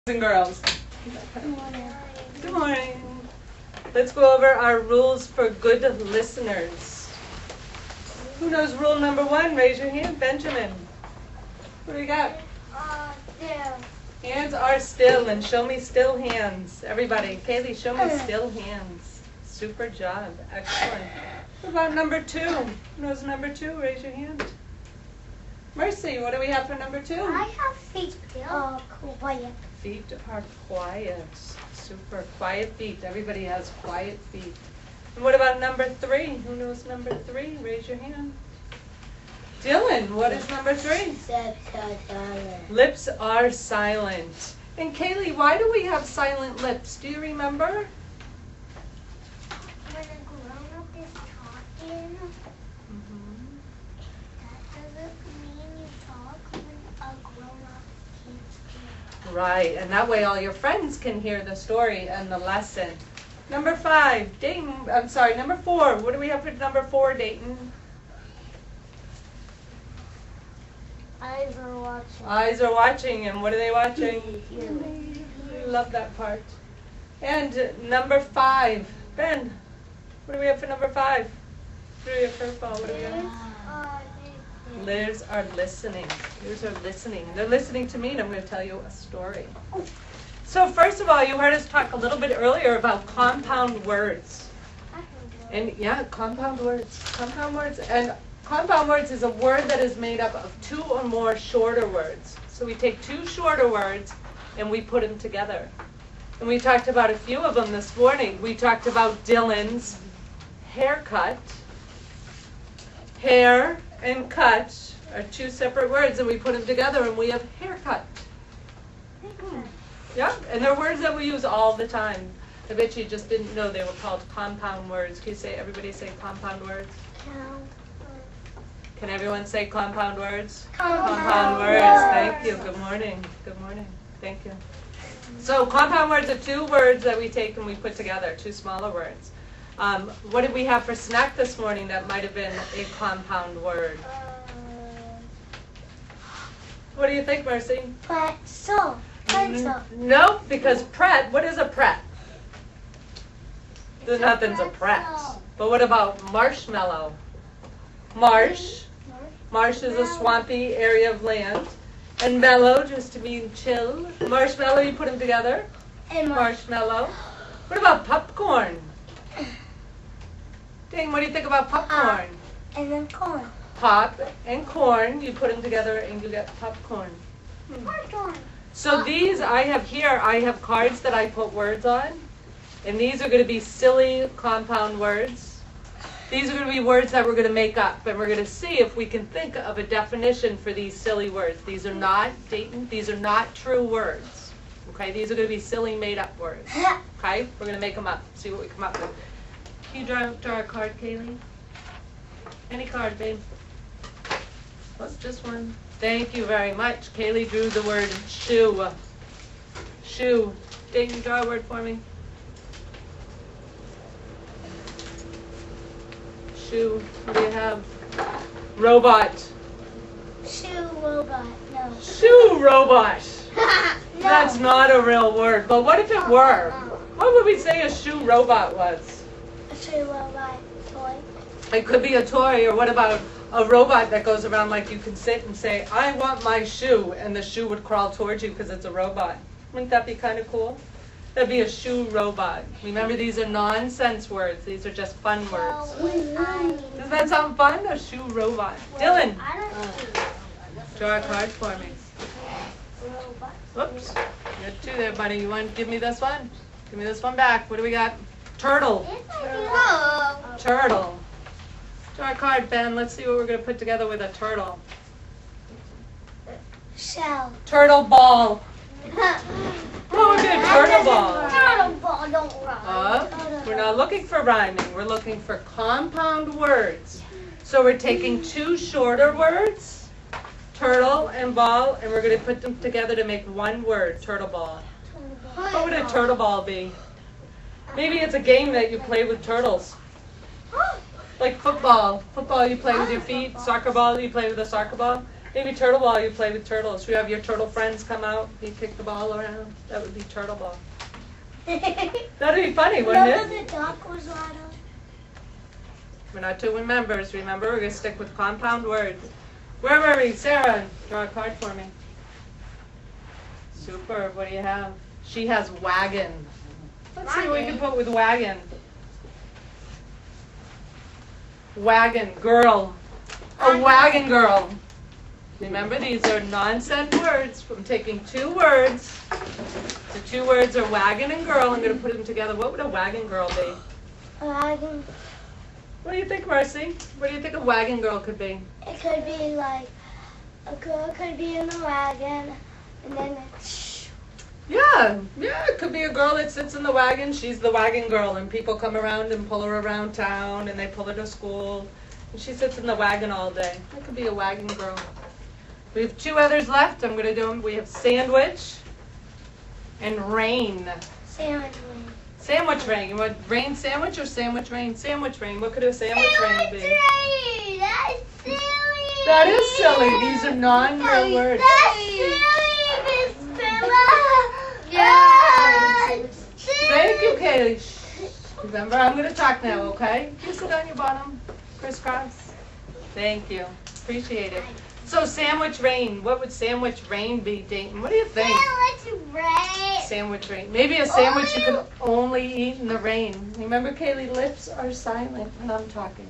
And girls. Good morning. Let's go over our rules for good listeners. Who knows rule number 1? Raise your hand. Benjamin. What do we got? Still. Hands are still, and show me still hands. Everybody. Kaylee, show me still hands. Super job. Excellent. What about number 2? Who knows number 2? Raise your hand. Mercy, what do we have for number 2? I have feet quiet. Feet are quiet. Super. Quiet feet. Everybody has quiet feet. And what about number 3? Who knows number 3? Raise your hand. Dylan, what is number 3? Lips are silent. Lips are silent. And Kaylee, why do we have silent lips? Do you remember? When a grown-up is talking, that doesn't mean you talk when a grown-up keeps talking. Right, and that way all your friends can hear the story and the lesson. Number 5, Dayton, number 4. What do we have for number 4, Dayton? Eyes are watching. Eyes are watching, and what are they watching? I love that part. And number 5, Ben, what do we have for number 5? What do we have for curveball? What do we have? Liz are listening. Liz are listening. They're listening to me, and I'm going to tell you a story. So first of all, you heard us talk a little bit earlier about compound words. And yeah, compound words. Compound words. And compound words is a word that is made up of 2 or more shorter words. So we take 2 shorter words and we put them together. And we talked about a few of them this morning. We talked about Dylan's haircut. Hair and cut are 2 separate words, and we put them together and we have haircut. Yeah, and they're words that we use all the time. I bet you just didn't know they were called compound words. Can you say, everybody say compound words? Can everyone say compound words? Compound words. Thank you. Good morning. Good morning. Thank you. So compound words are 2 words that we take and we put together, 2 smaller words. What did we have for snack this morning that might have been a compound word? What do you think, Mercy? Pretzel. No, because pret, what is a pret? Nothing's a pret. But what about marshmallow? Marsh. Marsh is a swampy area of land. And mellow, just to mean chill. Marshmallow, you put them together. And Marshmallow. What about popcorn? Dang, what do you think about popcorn? And then corn. Pop and corn, you put them together and you get popcorn. Popcorn. So these I have here, I have cards that I put words on. And these are going to be silly compound words. These are going to be words that we're going to make up. And we're going to see if we can think of a definition for these silly words. These are not, Dayton, these are not true words. Okay, these are going to be silly made up words. Okay, we're going to make them up, see what we come up with. Can you draw a card, Kaylee? Any card, babe. What's just one? Thank you very much. Kaylee drew the word shoe. Shoe. Dayton, draw a word for me. Shoe. What do you have? Robot. Shoe robot. No. Shoe robot. No. That's not a real word. But what if it were? What would we say a shoe robot was? A shoe robot toy. It could be a toy, or what about a robot that goes around like you can sit and say, I want my shoe, and the shoe would crawl towards you because it's a robot. Wouldn't that be kind of cool? That'd be a shoe robot. Remember, these are nonsense words. These are just fun words. Does that sound fun? A shoe robot. Dylan, draw a card for me. Whoops. You got 2 there, buddy. You want to give me this one? Give me this one back. What do we got? Turtle. Turtle. Draw a card, Ben. Let's see what we're going to put together with a turtle. Shell. Turtle ball. What would be a turtle ball? Turtle ball don't rhyme. We're not looking for rhyming. We're looking for compound words. So we're taking 2 shorter words, turtle and ball, and we're going to put them together to make one word, turtle ball. What would a turtle ball be? Maybe it's a game that you play with turtles. Like football. Football you play with your feet. Soccer ball you play with a soccer ball. Maybe turtle ball, you play with turtles. You have your turtle friends come out, you kick the ball around. That would be turtle ball. That'd be funny, wouldn't it? Remember the duck was Lotto? We're not doing members. Remember, we're going to stick with compound words. Where were we? Sarah, draw a card for me. Superb. What do you have? She has wagon. Let's see what we can put with wagon. Wagon, girl. A wagon girl. Remember, these are nonsense words. I'm taking two words. The two words are wagon and girl. I'm going to put them together. What would a wagon girl be? A wagon. What do you think, Marcy? What do you think a wagon girl could be? It could be like a girl could be in the wagon, and then Yeah, it could be a girl that sits in the wagon. She's the wagon girl, and people come around and pull her around town, and they pull her to school. And she sits in the wagon all day. That could be a wagon girl. We have two others left. I'm going to do them. We have sandwich and rain. sandwich wing. Sandwich rain. You want rain sandwich or sandwich rain? Sandwich rain. What could a sandwich rain be? Rain. That's silly. That is silly. These are non-real words. That's silly, Miss Bella. Yeah. Thank you, Kaylee. Shh. Remember, I'm going to talk now, okay? You sit on your bottom, crisscross. Thank you. Appreciate it. So, sandwich rain. What would sandwich rain be, Dayton? What do you think? Sandwich rain. Sandwich rain. Maybe a sandwich you can only eat in the rain. Remember, Kaylee, lips are silent when I'm talking.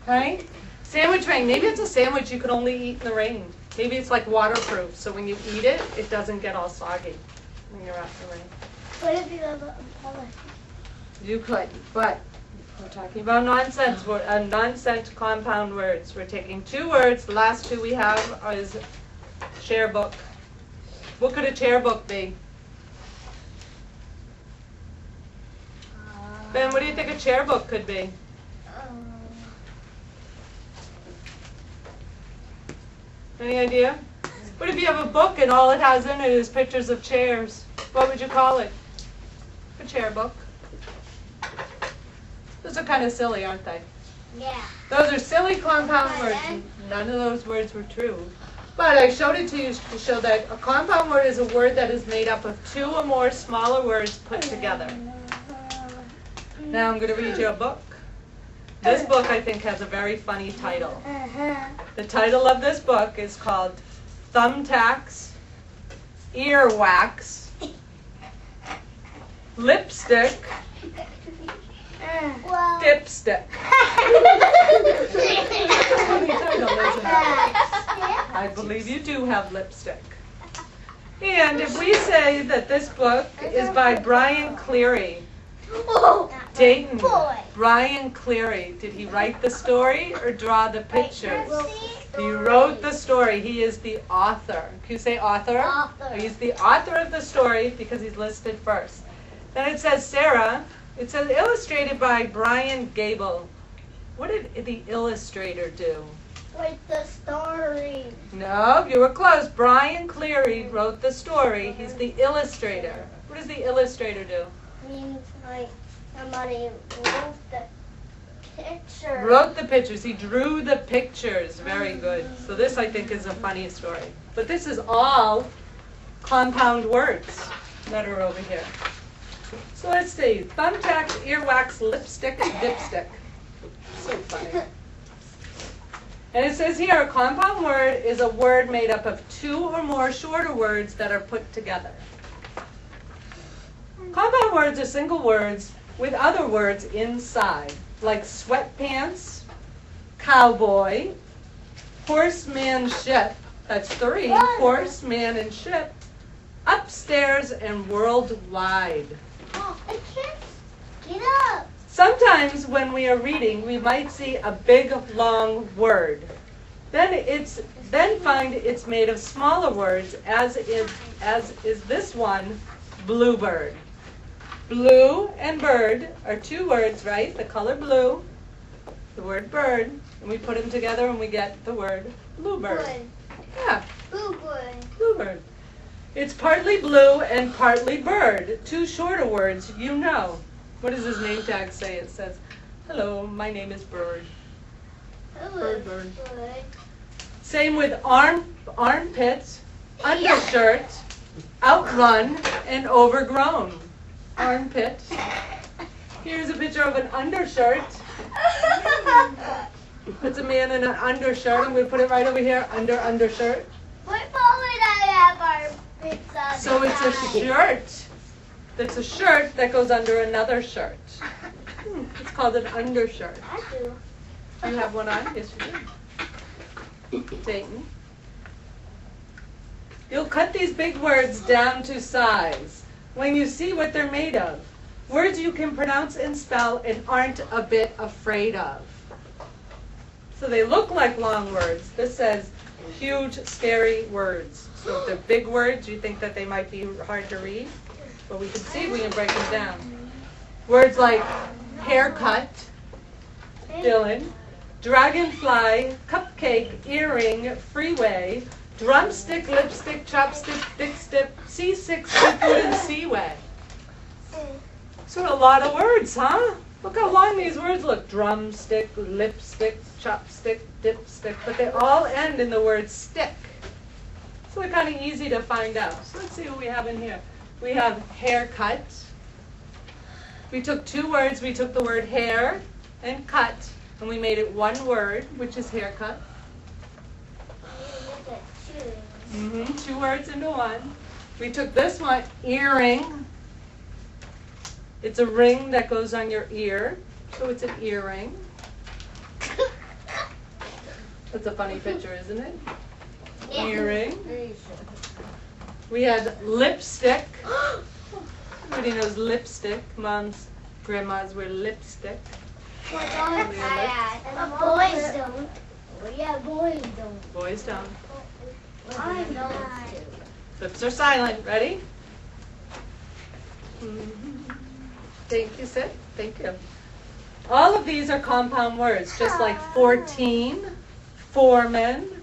Okay? Sandwich rain. Maybe it's a sandwich you can only eat in the rain. Maybe it's like waterproof, so when you eat it, it doesn't get all soggy when you're out in the rain. What if you have an umbrella? You could, but we're talking about nonsense, nonsense compound words. We're taking two words. The last two we have is chair book. What could a chair book be? Ben, what do you think a chair book could be? Any idea? What if you have a book and all it has in it is pictures of chairs? What would you call it? A chair book. Those are kind of silly, aren't they? Yeah. Those are silly compound words. None of those words were true. But I showed it to you to show that a compound word is a word that is made up of two or more smaller words put together. Now I'm going to read you a book. This book, I think, has a very funny title. The title of this book is called Thumbtacks, Earwax, Lipstick, Dipstick. Funny title, isn't it? I believe you do have lipstick. And if we say that this book is by Brian Cleary, Dayton, Brian Cleary, did he write the story or draw the pictures? He wrote the story. He is the author. Can you say author? Author. He's the author of the story because he's listed first. Then it says Sarah. It says illustrated by Brian Gable. What did the illustrator do? Write the story. No, you were close. Brian Cleary wrote the story. He's the illustrator. What does the illustrator do? Means like somebody wrote the picture. Wrote the pictures. He drew the pictures. Very good. So this, I think, is a funny story. But this is all compound words that are over here. So let's see. Thumbtacks, earwax, lipstick, and dipstick. So funny. And it says here, a compound word is a word made up of two or more shorter words that are put together. Compound words are single words with other words inside, like sweatpants, cowboy, horsemanship, that's three, horse, man, and ship, upstairs, and worldwide. Oh, I can't get up. Sometimes when we are reading, we might see a big, long word. Then find it's made of smaller words, as is this one, bluebird. Blue and bird are two words, right? The color blue, the word bird, and we put them together and we get the word bluebird. Yeah, Bluebird. bluebird. It's partly blue and partly bird. Two shorter words, you know. What does his name tag say? It says, hello, my name is Bird. Bird, bird. Same with armpits, undershirt, outrun, and overgrown. Armpit. Here's a picture of an undershirt. It's a man in an undershirt. I'm going to put it right over here, undershirt. What ball would I have our pizza? So it's a shirt. It's a shirt that goes under another shirt. It's called an undershirt. I do. You have one on? Yes, you do. Dayton. You'll cut these big words down to size when you see what they're made of. Words you can pronounce and spell and aren't a bit afraid of. So they look like long words. This says huge, scary words. So if they're big words, you think that they might be hard to read. But we can see, we can break them down. Words like haircut, Dylan, dragonfly, cupcake, earring, freeway, drumstick, lipstick, chopstick, dick stick, seasick, seafood, and seaway. So a lot of words, huh? Look how long these words look. Drumstick, lipstick, chopstick, dipstick. But they all end in the word stick. So they're kind of easy to find out. So let's see what we have in here. We have haircut. We took two words. We took the word hair and cut, and we made it one word, which is haircut. Two words into one. We took this one, earring. It's a ring that goes on your ear, so it's an earring. That's a funny picture, isn't it? Earring. We had lipstick. Everybody knows lipstick. Moms, grandmas wear lipstick. Boys don't. Yeah, boys don't. Boys don't. I know. Lips are silent. Ready? Thank you, Sid. Thank you. All of these are compound words, just like 14, foreman,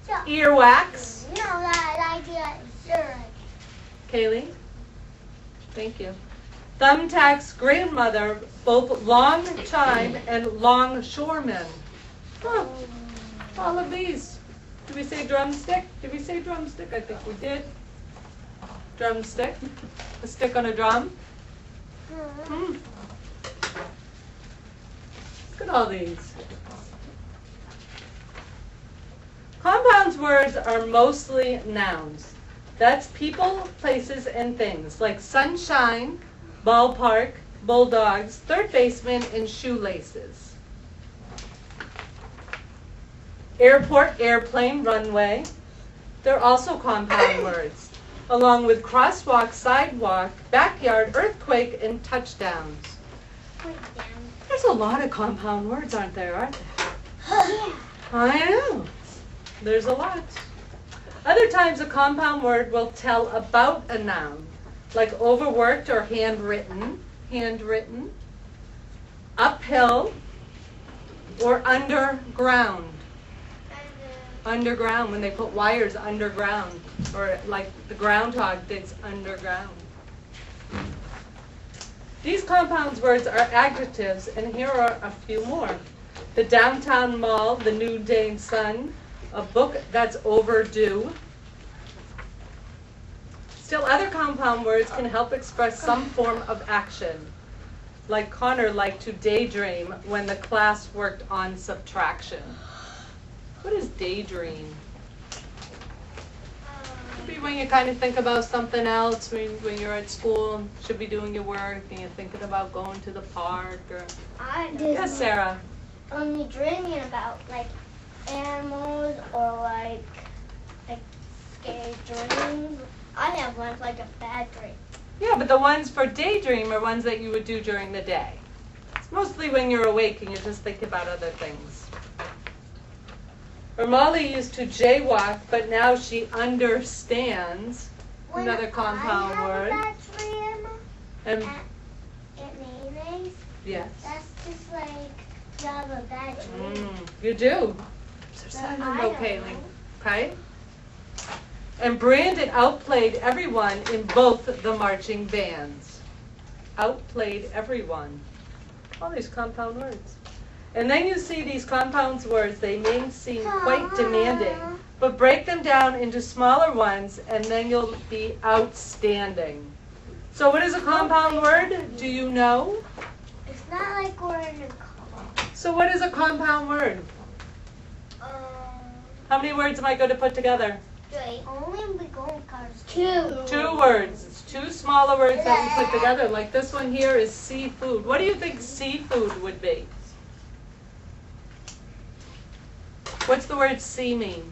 earwax. No, I like that shirt. Kaylee? Thank you. Thumbtacks, grandmother, both long time and longshoremen. Huh. All of these. Did we say drumstick? Did we say drumstick? I think we did. Drumstick. A stick on a drum. Look at all these. Compound words are mostly nouns. That's people, places, and things, like sunshine, ballpark, bulldogs, third baseman, and shoelaces. Airport, airplane, runway. They're also compound words, along with crosswalk, sidewalk, backyard, earthquake, and touchdowns. There's a lot of compound words, aren't there? I know. There's a lot. Other times a compound word will tell about a noun, like overworked or handwritten, uphill, or underground. Underground, when they put wires underground, or like the groundhog digs underground. These compound words are adjectives, and here are a few more. The downtown mall, the noonday sun, a book that's overdue. Still, other compound words can help express some form of action. Like Connor liked to daydream when the class worked on subtraction. What is daydream? Maybe when you kind of think about something else, when you're at school, should be doing your work, and you're thinking about going to the park, or... Yes, Sarah? Only dreaming about, like, animals or, like scary dreams. I have ones like a bad dream. Yeah, but the ones for daydream are ones that you would do during the day. It's mostly when you're awake and you just think about other things. Or Molly used to jaywalk, but now she understands. Another compound word. And mayonnaise. yes. That's just like you have a bad dream. You do. So Kaylee. Okay? And Brandon outplayed everyone in both the marching bands. Outplayed everyone. All these compound words. And then you see these compound words, they may seem quite demanding, but break them down into smaller ones and then you'll be outstanding. So what is a compound word? Do you know? It's not like we're in a car. So what is a compound word? How many words am I going to put together? Only we go in cars. Two. 2 words. It's 2 smaller words that we put together. Like this one here is seafood. What do you think seafood would be? What's the word sea mean?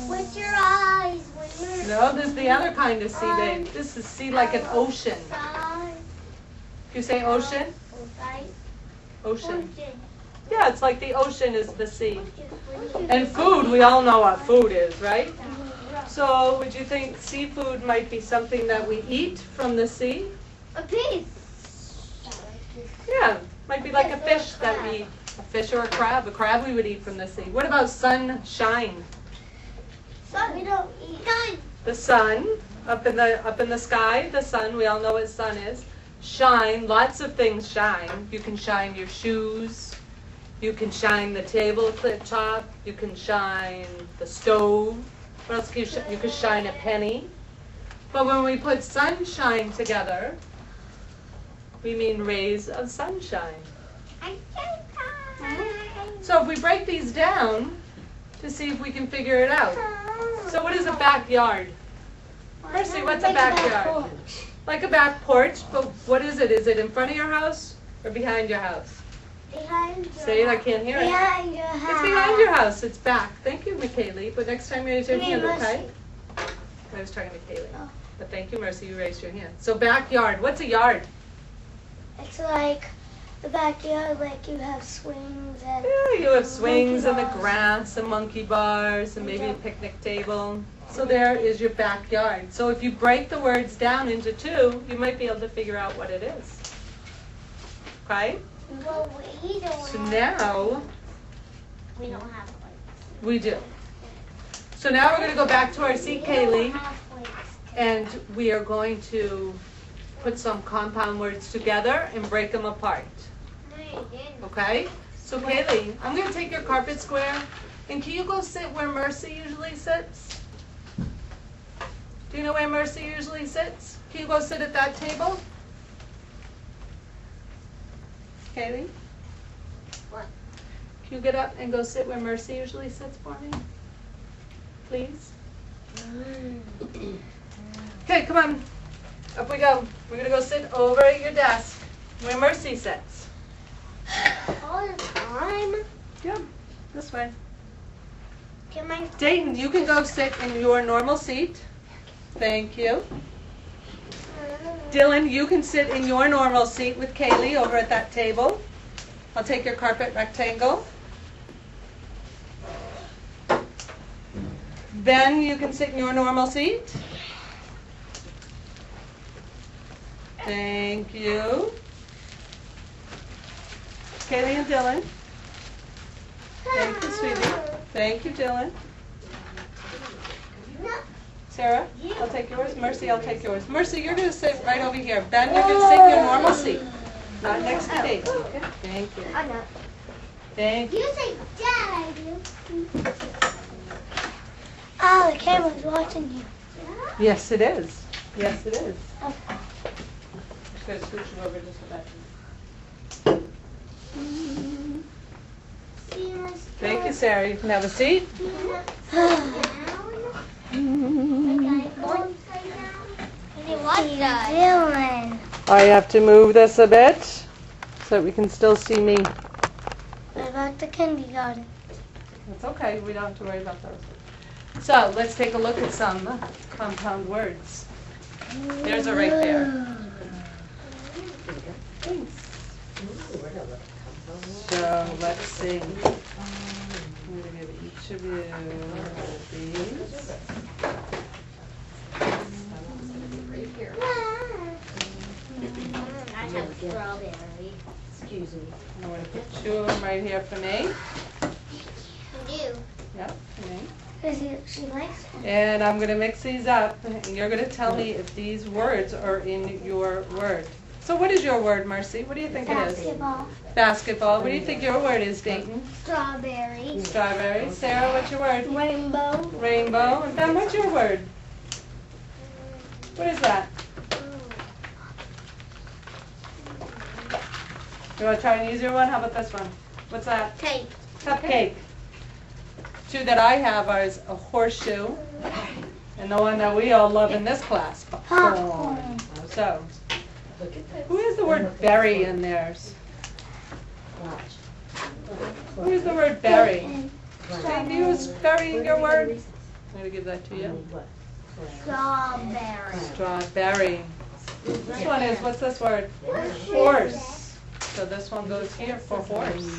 With your eyes. When you're No, this is the other kind of sea, babe. This is sea like an ocean. You say ocean? Ocean. Yeah, it's like the ocean is the sea. And food, we all know what food is, right? So would you think seafood might be something that we eat from the sea? A piece. Yeah, might be like a fish that we eat. A fish or a crab. A crab we would eat from the sea. What about sunshine? Sun. We don't eat. Sun. The sun, up in the sky, the sun, we all know what sun is. Shine, lots of things shine. You can shine your shoes. You can shine the tabletop. You can shine the stove. What else can you shine? You can shine a penny. But when we put sunshine together, we mean rays of sunshine. So if we break these down to see if we can figure it out. So what is a backyard? Mercy, what's a backyard? Like a back porch, but what is it? Is it in front of your house or behind your house? Behind your Say it, I can't hear it. Behind your house. It's behind your house. It's back. Thank you, McKaylee. But next time you raise your hand, okay? I was talking to Kaylee. Oh. But thank you, Mercy. You raised your hand. So backyard. What's a yard? It's like the backyard, like you have swings and. Yeah, you have swings and the bars. grass and monkey bars and maybe a picnic table. So there is your backyard. So if you break the words down into 2, you might be able to figure out what it is. Okay? Well, we don't. So now We don't have plates. we do. So now we're going to go back to our seat, Kaylee, and we are going to put some compound words together and break them apart. Okay? So Kaylee, I'm going to take your carpet square, and can you go sit where Mercy usually sits? Do you know where Mercy usually sits? Can you go sit at that table? Kaylee? What? Can you get up and go sit where Mercy usually sits for me? Please? Okay, come on. Up we go. We're going to go sit over at your desk where Mercy sits. All the time? Yeah, this way. Can my Dayton, you can go sit in your normal seat. Thank you. Dylan, you can sit in your normal seat with Kaylee over at that table. I'll take your carpet rectangle. Ben, you can sit in your normal seat. Thank you. Kaylee and Dylan. Thank you, sweetie. Thank you, Dylan. Sarah, I'll take yours. Mercy, I'll take yours. Mercy, you're going to sit right over here. Ben, you're going to sit in your normal seat. Not next to Daisy. Okay? Thank you. I'm not. Thank you. You say Dad, I do. Oh, the camera's watching you. Yes, it is. Yes, it is. Okay. Just going to switch you over just a bit. Thank you, Sarah. You can have a seat. What are you doing? I have to move this a bit so that we can still see me. What about the kindergarten? That's okay. We don't have to worry about those. So let's take a look at some compound words. There's a right there. So let's see. I'm going to give each of you these. I have strawberry. Excuse me. I'm going to put 2 of them right here for me. You. Yep, for me. Because she likes it. And I'm going to mix these up, and you're going to tell me if these words are in your word. So what is your word, Mercy? What do you think it is? Basketball. Basketball. What do you think your word is, Dayton? Strawberry. Strawberry. Sarah, what's your word? Rainbow. Rainbow. And Ben, what's your word? What is that? You want to try an easier one? How about this one? What's that? Cake. Cupcake. Two that I have are a horseshoe, and the one that we all love in this class, popcorn. So, who has the word berry in theirs? Who has the word berry? Did you use berry in your word? I'm going to give that to you. Strawberry. Strawberry. This one is, what's this word? Horse. So this one goes here for horse.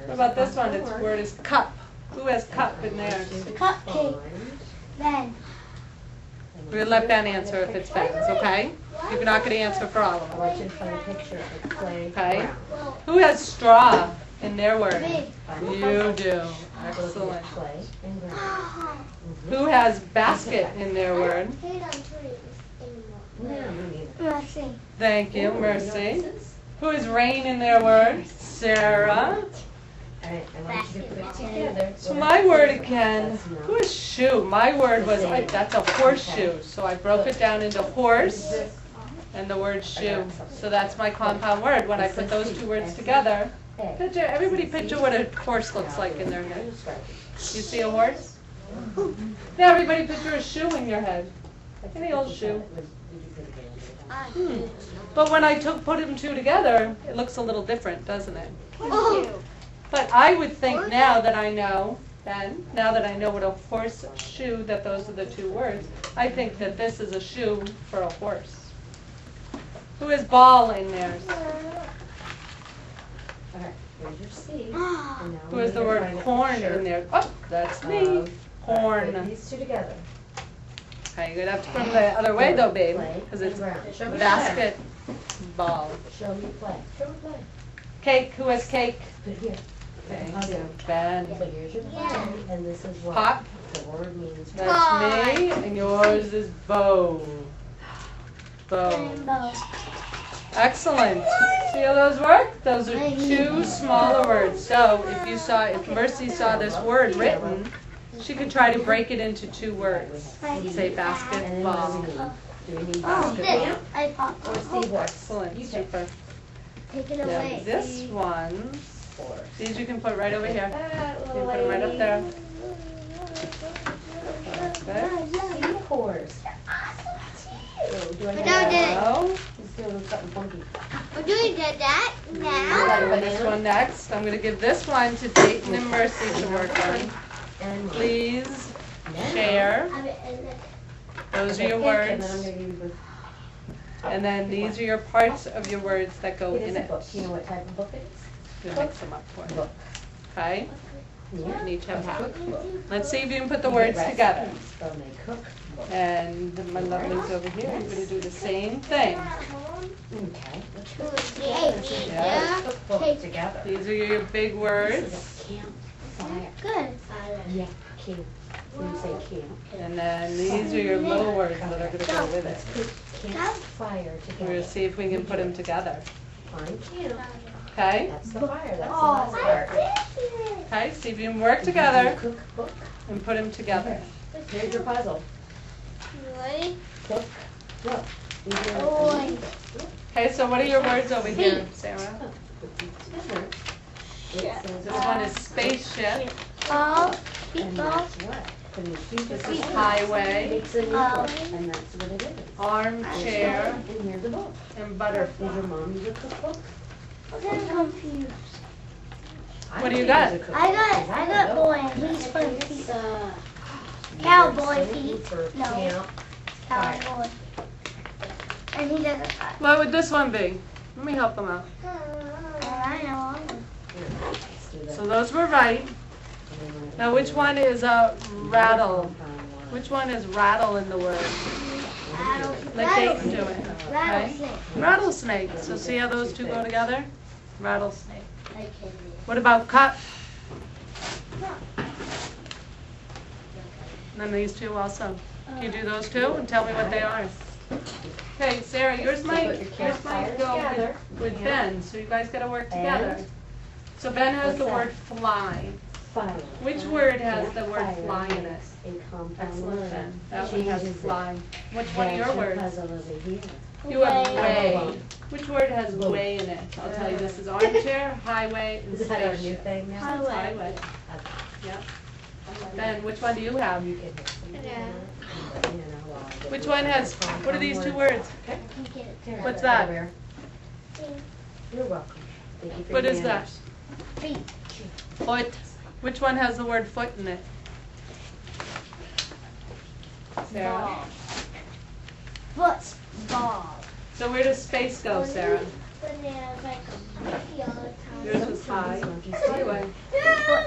What about this one? Its word is cup. Who has cup in theirs? Cupcake. Ben. We're going to let Ben answer if it's Ben's, okay? You're not going to answer for all of I them. want you to find a picture of the clay Okay. ground. Who has straw in their word? Big. You do. Look at Excellent. clay and ground. Who has basket in their word? Hate on trees No, anymore. me neither. Mercy. Thank you, Mercy. Who has rain in their word? Sarah. All right, I want you to put it together. So my word again, who is shoe? My word was, that's a horseshoe. So I broke it down into horse and the word shoe. So that's my compound word. When I put those two words together, picture, everybody picture what a horse looks like in their head. You see a horse? Now everybody picture a shoe in your head. Any old shoe. But when I put them two together, it looks a little different, doesn't it? But I would think now that I know, Ben, now that I know what a horseshoe, that those are the two words, I think that this is a shoe for a horse. Who has ball in theirs? All right, here's your C. Who has the word corn in there? Oh, that's me. Put Corn. these two together. Okay, you're gonna have to put them the other way though, babe, Clay because and it's ground. Show me basket, ball. clay. Show me clay. Show me clay. Cake, who has cake? Put it here. Thank you, Ben. So here's your clay, and this is what Pot. the word means. That's me, and yours is bow. Bow. Rainbow. Excellent. See how those work? Those are two smaller words. So if Mercy saw this word written, she could try to break it into two words. Say And then what basketball. do we need? Do we need Oh, basketball? this. I popped. Or seahorse? Excellent, You pick. super. Take it Now away. this one, Horse. these you can put right over here. That You little put them right up lady. there. Perfect. Seahorse. Oh, do I But have- now Now, Let's do a little something funky. We're doing that I'm now. gonna do this one next. I'm gonna give this one to Dayton and Mercy to work on. And Please now- share. Okay, Those are your pick, and words. then I'm gonna give you And then these are your parts of your words that go the, it is in a it. book. You know what type of book it is? You mix them up for you. Book. Okay? Yeah. And each have half. Cookbook. Let's see if you can put the You words get together. recipes From a cookbook. And my lovelies over here, I'm gonna do the same thing. Okay. Yeah. Cookbook together. These are your big This words. is a campfire. Good. Yeah, camp. When you say camp. And then these are your little words that are gonna go with it. Campfire We're together. gonna see if we can put them together. Find camp. Okay? That's the fire. That's the last part. Okay, see if you can work together Cookbook. and put them together. Here's your puzzle. Ready? Cook. Look. These are- Boy. Okay, so what are your words over here, Sarah? Put these together. It says This one is spaceship. Ball. and Feet ball. that's what. When you shoot This the is feet, highway, it's a needle, and that's what it is. armchair, And here's the book. and Is butterfly. your mom use a cookbook? I'm confused. What do you got? I got boy. He's for feet. Cowboy feet. No. Camp. Cowboy. And he doesn't cut. What would this one be? Let me help them out. I know. Here, let's do that. So those were right. And then Now which one is a rattle? compound one. Which one is rattle in the word? Let Dayton do it. Okay? Rattlesnake. Rattlesnake. So see how those two go together? Rattlesnake. What about cup? And then these two also. Can you do those two and tell me what they are? Okay, Sarah, yours might Put your campfire go together. with Yeah. Ben, so you guys gotta work together. And? So Ben has What's the that? word fly. Fire. Which word has the word Campfire fly in it? in compound Excellent, word. Ben. That one has Changes it. fly. Which one are your That's words? puzzle over here. You have Way. way. Which word has Boat. way in it? I'll tell you, this is armchair, highway, and Is that our new spaceship. thing now? Highway. Highway. Okay. Yeah. Ben, which one do you have? You can hit some Yeah. together, and then, you know, while I get Which this one other has, what are compound these two word. words? I can get it. Here, What's Mother that? Bear. You're welcome. Thank you for What your is that? manners. Feet. Foot. Which one has the word foot in it? Sarah. Ball. Football. So where does space go, Sarah? Bananas like a monkey all the time. Yours was high. Highway. Football.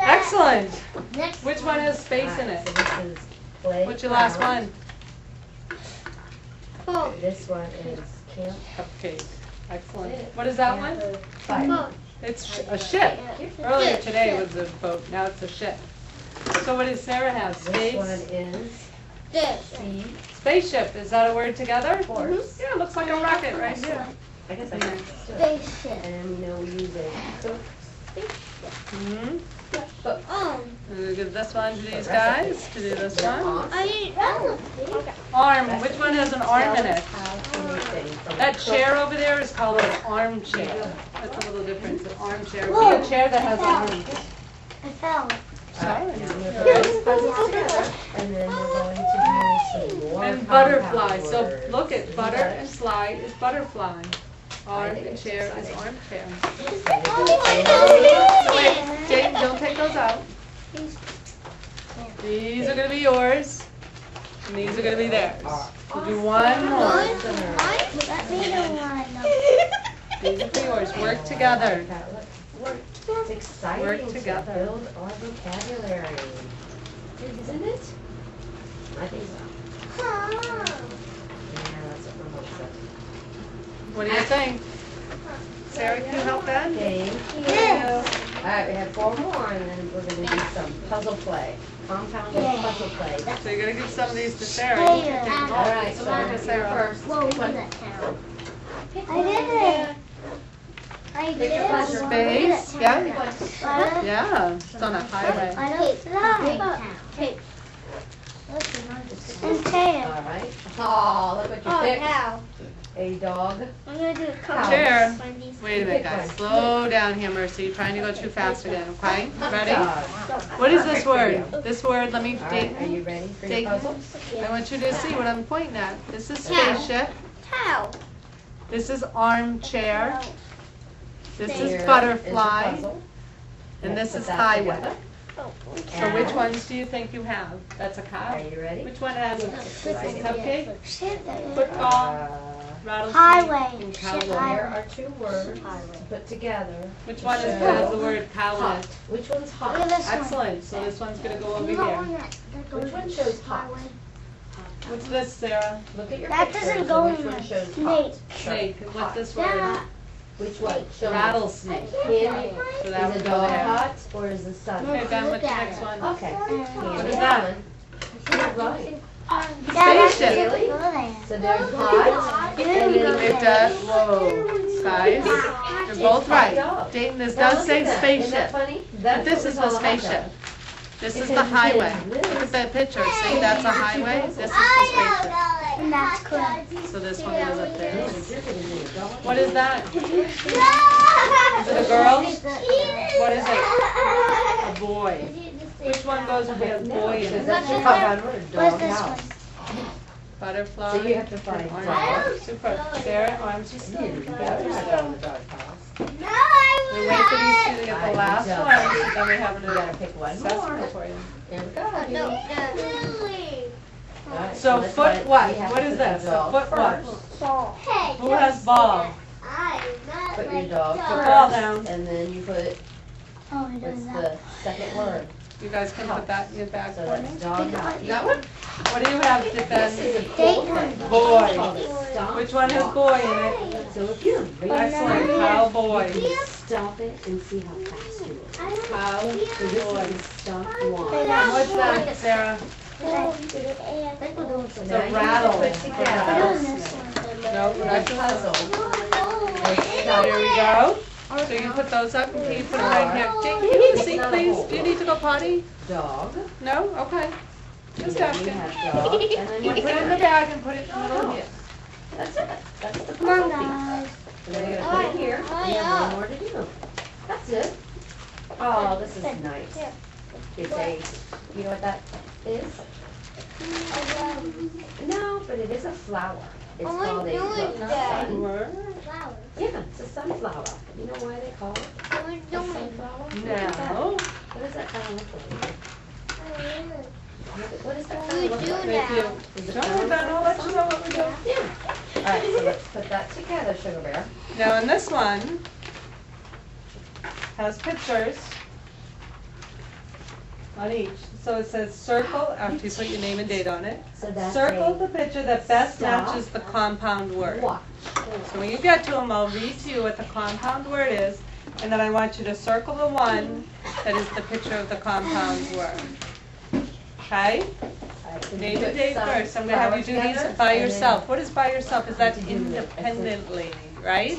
Excellent. Next Which one has space in it? So this is play. What's your last ground. one? Boat. This one is camp. Cupcake. Excellent. What is that one? Fire. Boat. It's a ship. Earlier today it was a boat, now it's a ship. So what does Sarah have? This one Space? is This. sea. Spaceship, is that a word together? Course. Yeah, it looks like a rocket right here. I guess I can just do it. Spaceship. And you know we use a hook. Mm-hmm. Um. We'll give this one to these guys, to do this one. I didn't. Okay. Arm, which one has an arm in it? How to make things from That cook. chair over there is called an armchair. That's a little different, an armchair. Be a chair that has arms. I fell. Alright, Sorry. now we're going to puzzle together, and then we're going to do some more And compound butterfly, so words. look at You butter got it? and fly is butterfly. Arm and chair is armchair. So wait, Jane, don't take those out. These are gonna be yours, and these are gonna be theirs. We'll do one more. Let me know one. These are for yours. Work together. Work. It's exciting Work to together. build our vocabulary. Isn't it? I think so. Yeah, that's what my mom said. What do you think? Sarah, can you help Ben? Okay. Yes. Alright, we have 4 more, and then we're gonna do some puzzle play. Compounded puzzle play. So you're gonna give some of these to Sarah. You can take them all. Alright, Give so some to you Sarah. first. Whoa, Pick one. that count? I did it. I did your pleasure. Space, yeah. Yeah. Yeah, it's on a highway. I don't fly. Tape. And tail. Alright. Oh, look what you Oh, picked. cow. A dog. I'm gonna do a couple. Chair. Wendy's. Wait a minute, guys. Slow down here, Mercy. You're trying to go too fast again, okay? Ready? Dog. What is this word? This word, let me Alright, are date. you ready for Take- your puzzle? I want you to see what I'm pointing at. This is Cow. spaceship. Cow. This is armchair. This Here is your butterfly. puzzle. And this Put is that highway. together. So which ones do you think you have? That's a Are cow. you ready? Which one has cupcake, Football. football, rattlesnake, Highway. and Ship cowboy? highway. Here are 2 words to put together. Which one has the word cow in Hot. it? Which one's Look at hot? this one. Excellent. So this one's gonna go over You got here. one that goes Which one in shows the hot? highway. What's this, Sarah? Look at your That pictures doesn't and go which in one the shows snake. hot. Snake. And what's this word? That. Which one? Show me. Rattlesnake. Candy. So that Is would a go dog there. hot or is the sun Okay, hot? Ben, what's the Look at next it. one? Okay. What is Candy that? one. You're right. That Spaceship. doesn't go there. So there's hot and then It does, whoa, guys, you're both right. Dayton, this Now does look say at that. Isn't that spaceship, funny? but That's this what we is the call a hot spaceship. dog. This is Because the it highway. is. Look at that picture, see, that's a highway, this is the spaceship. And that's correct. So this one goes up there. You're gonna do a dog. What is that? Is it a girl? What is it? A boy. Which one goes with a boy in Because it? that's your compound word, What's dog this house. one? Butterfly. So you have to find Orange. dog. Super. Sarah, arms are You still. didn't go to the dog house. We wait for these two to get the last one, then we have You gotta an pick one assessment more. for you. There we go. Alright, So let's foot find- what? we have What to is put the this? A dog foot what? first. Who has ball? Put your dog Put ball first, down. and then you put, Oh, he what's does the that. second word? You guys can put that in your bag So for me. that's dog house. You got one? What do you have, This Ben? is a Date cool one. thing. Boy. Called it stomp Which one has walk. boy in it? So if you're really Excellent, smart, cowboy. you can stomp it and see how fast you are. Cowboy. So this is stomp walk. And what's that, Sarah? I think we're doing some. It's a rattle. Put We're together. doing this one. No, we're not doing that. Puzzle. There we go. So you put those up, and can you put them right here? Jake, can you see, please? Do you need to go potty? Dog. No? Okay. Just Then asking. you have dog, and then You you put it in the bag and put it in the middle here. That's it. That's the Come on. puzzle piece. And then you're gonna put it here. And you have one more to do. That's it. Oh, this is nice. It's a, you know what that is? No, but it is a flower. It's Oh, I called a know look, it's not that. sun. Flowers. Yeah, it's a sunflower. You know why they call it We're a doing. sunflower? No. What does that kind of look like? What does that We kind of look do like? Thank you. Is it Don't kind worry of about it. I'll let you know what we're doing. Yeah. All right, so let's put that together, Sugar Bear. Now, in this one, has pictures on each. So it says circle, after you put your name and date on it. So that's Circle a the picture that best stop. matches the compound word. watch. So when you get to them, I'll read to you what the compound word is, and then I want you to circle the one that is the picture of the compound word. Okay? All right, so Name you and put date some first. I'm gonna have you do these flowers by together, yourself. What is by yourself? Is that To do it. independently, right?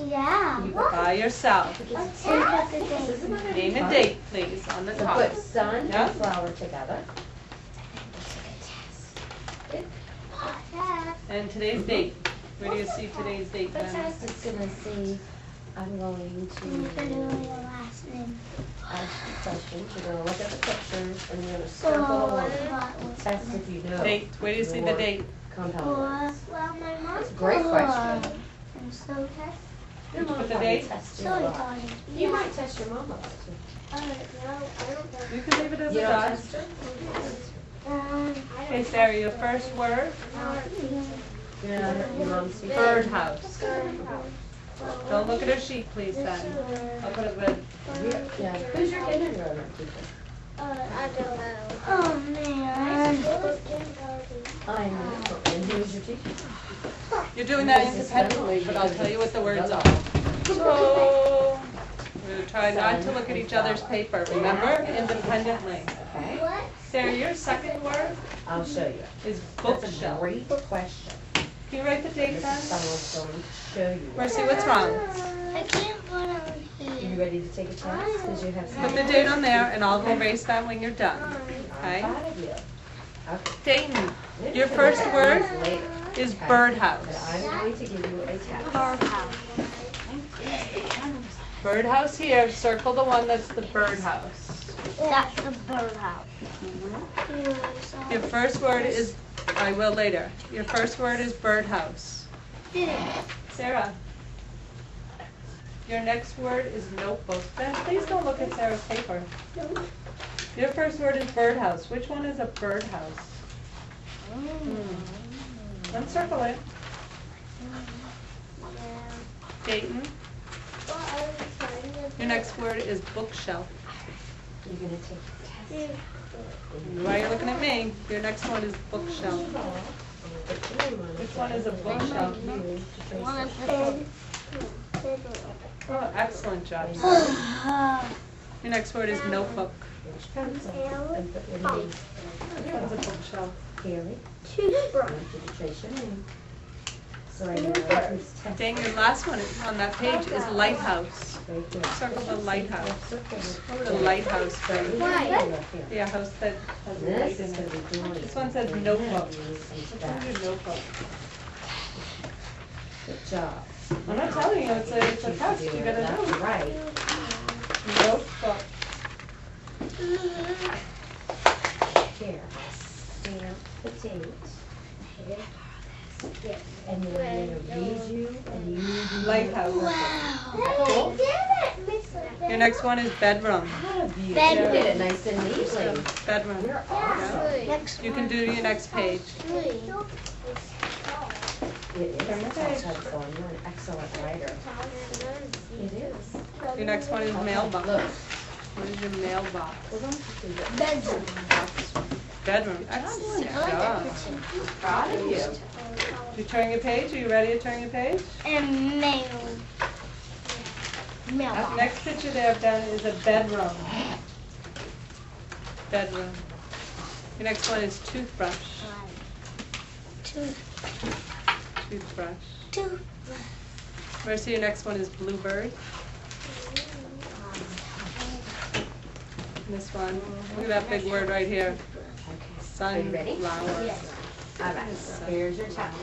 Yeah. By yourself. Let's see what the and then- date. Isn't that Name and fun? date, please, on the So top. put sun Yeah. and flower together. And today's date. Where do you see today's date The then? test is gonna see, I'm going You're doing to your last name. ask you questions, you're gonna look at the pictures, and you're gonna So, circle one. what? Test if you know. Date. Where do you see the your date? compound words. Well, my mom. That's a great question. I'm so test. Your Did you mom put the probably date? tests you So a lot. excited. You might test your mom a lot too. No, I don't know. You can leave it as You a don't dot. test her? Okay, Sarah, your first word, You're not your mom's teacher? birdhouse. Don't look at her sheet, please, then. I'll put it with, Yeah. Who's your kindergarten teacher? I don't know. Oh, man. I know. And who's your teacher? you're doing that independently, but I'll tell you what the words are. So, we're gonna try not to look at each other's paper, remember? Independently. Okay. What? Sarah, your second word I'll show you. is That's a bookshelf. great question. Can you write the date Mrs. then? Funnel's going to show you. Mercy, what's wrong? I can't put on You here. ready to take a test? Because you have some. Put the date on there, and I'll erase that when you're done, I'm okay? proud of you. Okay. Dayton, Maybe your we can first do word this later, is okay? birdhouse. But I'm going to give you a test. Birdhouse. Birdhouse here, circle the one that's the birdhouse. That's the birdhouse. Your first word is, I will later. Your first word is birdhouse. Sarah, your next word is notebook. Ben, please don't look at Sarah's paper. Your first word is birdhouse. Which one is a birdhouse? Uncircle it. Dayton, your next word is bookshelf. You're going to take a test. Why are you looking at me? Your next one is bookshelf. Which one is a bookshelf? Oh, excellent job. Your next word is notebook. Pencil. And put your name. Which one's a bookshelf? Haley. Toothbrush. I want you to trace your name. So I know what this test. Dang, your last one on that page is lighthouse. Right here. Circle the lighthouse. Circle it. What would a lighthouse Right be? Why? here. Yeah, a house that has a light This in is going it. to be doing. This one says notebook. Which Which one's your notebook? Good job. I'm not telling you, it's a test you gotta That's do. right. Notebook. Here, stamp the date. And then I'm gonna read you and you do. Lighthouse. Wow. Your next one is bedroom. You Bedroom. did it nice and neatly. Bedroom. You're awesome. Next You can do your next page. It is Turn a the page. pencil. You're an excellent writer. It is. Your next one is mailbox. Look. What is your mailbox? We're going to do that. Bedroom. Bedroom. Excellent job. Proud of you. You turn your page? Are you ready to turn your page? And mail. Up Mailbox. next picture they have done is a bedroom. Bedroom. Your next one is toothbrush. Two. Toothbrush. Two. Marcy, your next one is bluebird. This one. Look at that big word right here. Okay. Are you ready? Sunflower. Yes. All right. Here's your towel.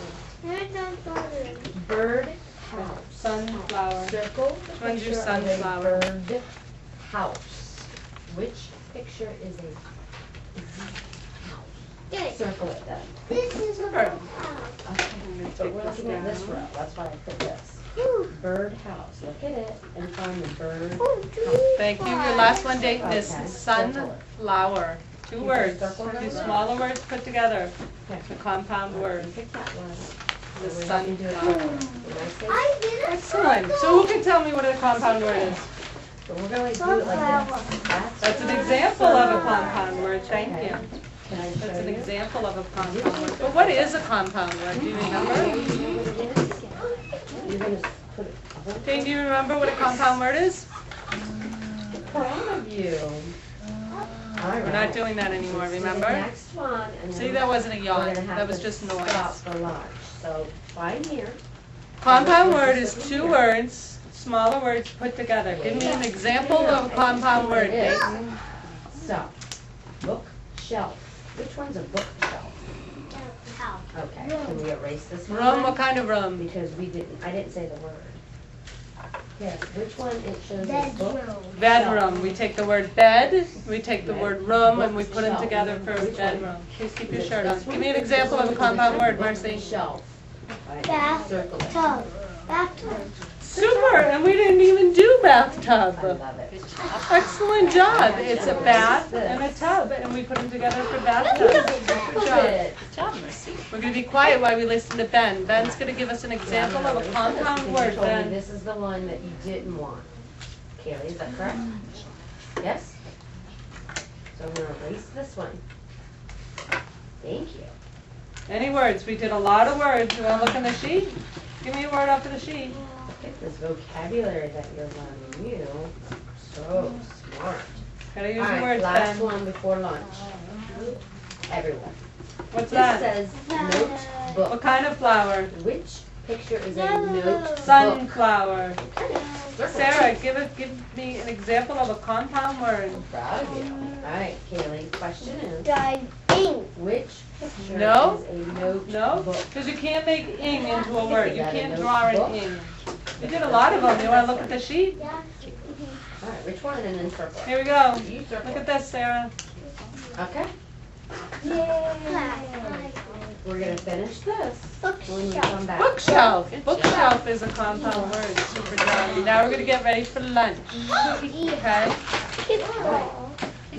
Here's my brother. Bird house. Sunflower. Circle Which the one's your picture of a sunflower? bird house. Which picture is a Good. circle it then? This is a Bird. bird. Okay. I'm gonna But take we're this looking at this down. row. That's why I put this. Ooh. Bird house. Look at it and find the bird. Ooh, Thank you. Your last one, Dayton, is Okay. sunflower. Two You words. can circle Two them. smaller words put together. Okay. It's a compound word. Pick that one. The So we're not gonna do it sunflower. that way. When I say- I did it. Excellent. So who can tell me what a compound word is? But we're going to do it like Sunflower. this. That's an example of a compound word. Thank Okay. you. Can I That's show an you? example of a compound word. But what is a compound word? Do you remember? You know what it is? You're gonna put a whole. Jane, do you remember what a compound word is? Proud of you. All right. We're not doing that anymore, See the remember? next one. And See, then that wasn't a we're yawn. gonna have That was to just Stop noise. for lunch. So find here. Compound word is two words, smaller words put together. Give me an example of a compound word, Dayton. So, bookshelf. Which one's a bookshelf? How? Okay. Can we erase this one? Room, what kind of room? Because I didn't say the word. Here, which one it shows as book? Bedroom. Bedroom. We take the word bed, we take the word room, and we put them together for Which one? bedroom. Please keep your shirt on. Give me an example of a compound word, Marcy. Shelf. Right, Bath. circle it. Tub. Bathtub. Super, and we didn't even do bathtub. I love it. Excellent job. It's a bath and a tub, and we put them together for bathtub. Good job. Good. We're going to be quiet while we listen to Ben. Ben's going to give us an example of a compound Because word, you told me Ben. this is the one that you didn't want. Kaylee, is that correct? Yes? So I'm gonna erase this one. Thank you. Any words? We did a lot of words. You want to look on the sheet? Give me a word off of the sheet. Look at this vocabulary that you're learning. You are so smart. Gotta use All your right, words, last Ben. one before lunch. Everyone. What's This that? says What notebook. kind of flower? Which picture is a notebook? Sunflower. Circle. Sarah, give me an example of a compound word. I'm proud of you. All right, Kaylee, question is, Diving. which picture No. is a notebook? No? Because you can't make ing into a word. You Is that a can't draw an notebook? ing. You did a lot of them. You want to look at the sheet? Yeah. All right, which one and then circle it. Here we go. You circle. Look at this, Sarah. Okay, Yay. we're gonna finish this when we Bookshelf. come back. Bookshelf. Bookshelf is a compound word. Super job. Now we're going to get ready for lunch. Okay? Kickball.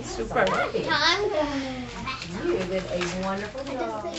Super. Time. You did a wonderful job.